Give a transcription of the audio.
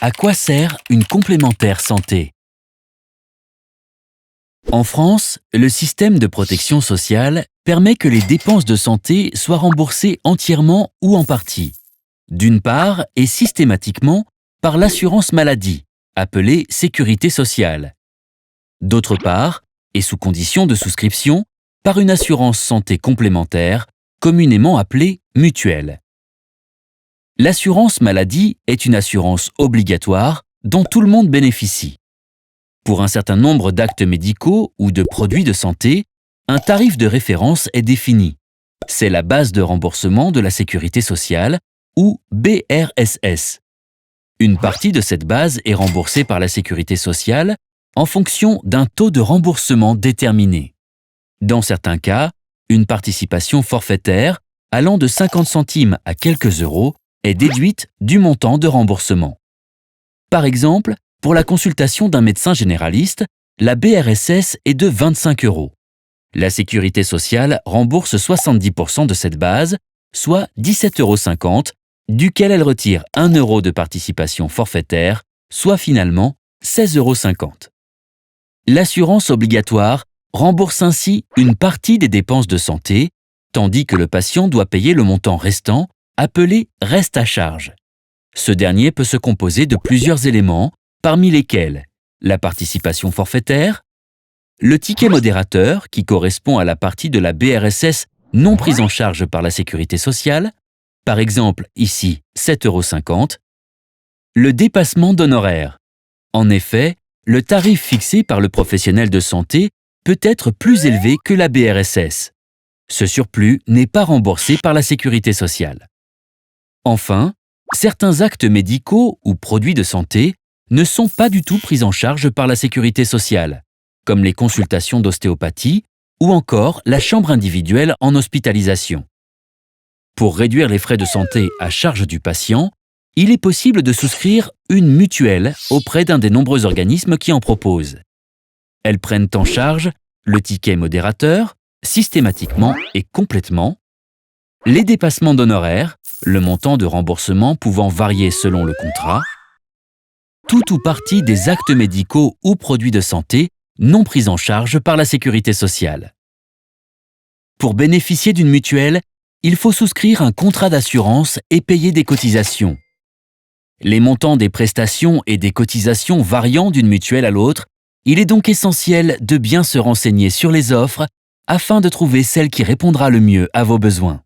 À quoi sert une complémentaire santé? En France, le système de protection sociale permet que les dépenses de santé soient remboursées entièrement ou en partie. D'une part et systématiquement par l'assurance maladie, appelée sécurité sociale. D'autre part, et sous condition de souscription, par une assurance santé complémentaire, communément appelée mutuelle. L'assurance maladie est une assurance obligatoire dont tout le monde bénéficie. Pour un certain nombre d'actes médicaux ou de produits de santé, un tarif de référence est défini. C'est la base de remboursement de la sécurité sociale, ou BRSS. Une partie de cette base est remboursée par la sécurité sociale en fonction d'un taux de remboursement déterminé. Dans certains cas, une participation forfaitaire allant de 50 centimes à quelques euros est déduite du montant de remboursement. Par exemple, pour la consultation d'un médecin généraliste, la BRSS est de 25 euros. La sécurité sociale rembourse 70% de cette base, soit 17,50 euros, duquel elle retire 1 euro de participation forfaitaire, soit finalement 16,50 euros. L'assurance obligatoire rembourse ainsi une partie des dépenses de santé, tandis que le patient doit payer le montant restant, appelé reste à charge. Ce dernier peut se composer de plusieurs éléments, parmi lesquels la participation forfaitaire, le ticket modérateur qui correspond à la partie de la BRSS non prise en charge par la sécurité sociale, par exemple ici 7,50 euros, le dépassement d'honoraires. En effet, le tarif fixé par le professionnel de santé peut être plus élevé que la BRSS. Ce surplus n'est pas remboursé par la sécurité sociale. Enfin, certains actes médicaux ou produits de santé ne sont pas du tout pris en charge par la sécurité sociale, comme les consultations d'ostéopathie ou encore la chambre individuelle en hospitalisation. Pour réduire les frais de santé à charge du patient, il est possible de souscrire une mutuelle auprès d'un des nombreux organismes qui en proposent. Elles prennent en charge le ticket modérateur, systématiquement et complètement, les dépassements d'honoraires, le montant de remboursement pouvant varier selon le contrat, tout ou partie des actes médicaux ou produits de santé non pris en charge par la sécurité sociale. Pour bénéficier d'une mutuelle, il faut souscrire un contrat d'assurance et payer des cotisations. Les montants des prestations et des cotisations variant d'une mutuelle à l'autre, il est donc essentiel de bien se renseigner sur les offres afin de trouver celle qui répondra le mieux à vos besoins.